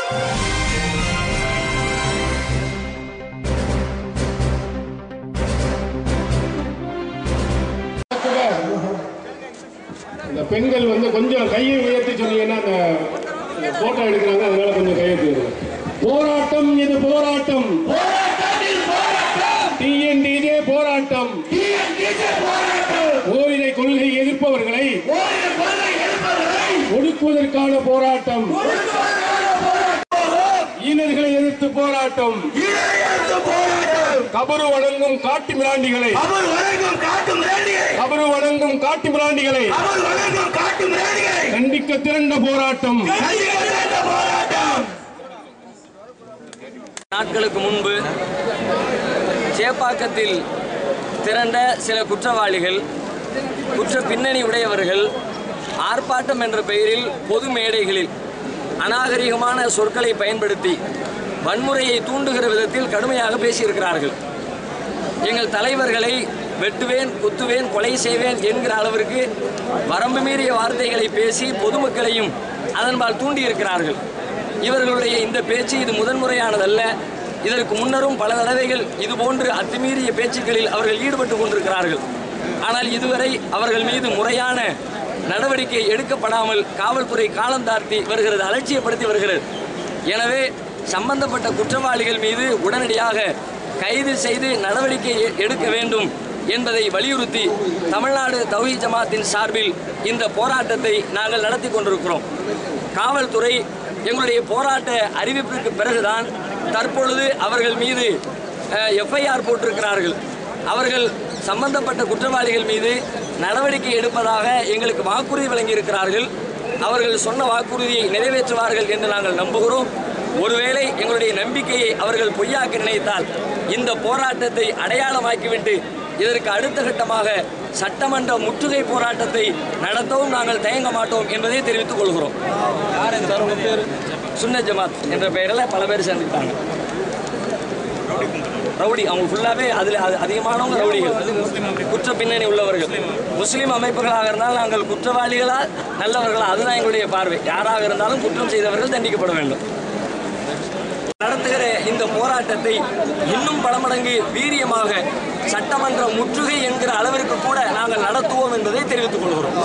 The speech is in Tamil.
இந்த பெண்கள் வந்து கொஞ்சம் கையை உயர்த்தி சொன்னீங்கன்னா அந்த போட்டோ எடுக்கிறாங்க, அதனால கொஞ்சம் கையெழுத்து. போராட்டம் இது போராட்டம், டிஎன்டிஜே போராட்டம், ஓரிரை கொள்கை எதிர்ப்பவர்களை ஒடுக்குவதற்கான போராட்டம், ஈனர்களை எதிர்த்து போராட்டம், கபரு வணங்கும் காட்டு மிராண்டிகளை கண்டிக்க திரண்ட போராட்டம். நாட்களுக்கு முன்பு சேப்பாக்கத்தில் திரண்ட சில குற்றவாளிகள், குற்ற பின்னணி உடையவர்கள் ஆர்ப்பாட்டம் என்ற பெயரில் பொது மேடைகளில் அநாகரிகமான சொற்களை பயன்படுத்தி வன்முறையை தூண்டுகிற விதத்தில் கடுமையாக பேசியிருக்கிறார்கள். எங்கள் தலைவர்களை வெட்டுவேன், குத்துவேன், கொலை செய்வேன் என்கிற அளவிற்கு வரம்பு மீறிய வார்த்தைகளை பேசி பொதுமக்களையும் அதன்பால் தூண்டியிருக்கிறார்கள். இவர்களுடைய இந்த பேச்சு இது முதன்முறையானதல்ல. இதற்கு முன்னரும் பல தடவைகள் இதுபோன்று அத்துமீறிய பேச்சுக்களில் அவர்கள் ஈடுபட்டு கொண்டிருக்கிறார்கள். ஆனால் இதுவரை அவர்கள் மீது முறையான நடவடிக்கை எடுக்கப்படாமல் காவல்துறை காலம் தாழ்த்தி வருகிறது, அலட்சியப்படுத்தி வருகிறது. எனவே சம்பந்தப்பட்ட குற்றவாளிகள் மீது உடனடியாக கைது செய்து நடவடிக்கை எடுக்க வேண்டும் என்பதை வலியுறுத்தி தமிழ்நாடு தௌஹீத் ஜமாத்தின் சார்பில் இந்த போராட்டத்தை நாங்கள் நடத்தி கொண்டிருக்கிறோம். காவல்துறை எங்களுடைய போராட்ட அறிவிப்பிற்கு பிறகுதான் தற்பொழுது அவர்கள் மீது எஃப்ஐஆர் போட்டிருக்கிறார்கள். அவர்கள் சம்பந்தப்பட்ட குற்றவாளிகள் மீது நடவடிக்கை எடுப்பதாக எங்களுக்கு வாக்குறுதி வழங்கியிருக்கிறார்கள். அவர்கள் சொன்ன வாக்குறுதியை நிறைவேற்றுவார்கள் என்று நாங்கள் நம்புகிறோம். ஒருவேளை எங்களுடைய நம்பிக்கையை அவர்கள் பொய்யாக்க நினைத்தால் இந்த போராட்டத்தை அடையாளமாக்கிவிட்டு இதற்கு அடுத்த கட்டமாக சட்டமன்ற முற்றுகை போராட்டத்தை நடத்தவும் நாங்கள் தயங்க மாட்டோம் என்பதை தெரிவித்துக் கொள்கிறோம். சுன்னத் ஜமாத் என்ற பெயரில் பல பேர் சேர்ந்துக்கிட்டாங்க. ரவுடி, அவங்க ஃபுல்லாகவே அதில் அதிகமானவங்க ரவுடிகள், குற்ற பின்னணி உள்ளவர்கள். முஸ்லீம் அமைப்புகளாக இருந்தால் நாங்கள் குற்றவாளிகளா நல்லவர்களா, அதுதான் எங்களுடைய பார்வை. யாராக இருந்தாலும் குற்றம் செய்தவர்கள் தண்டிக்கப்பட வேண்டும். நடத்துகிற இந்த போராட்டத்தை இன்னும் பல மடங்கு வீரியமாக சட்டமன்ற முற்றுகை என்கிற அளவிற்கு கூட நாங்கள் நடத்துவோம் என்பதை தெரிவித்துக் கொள்கிறோம்.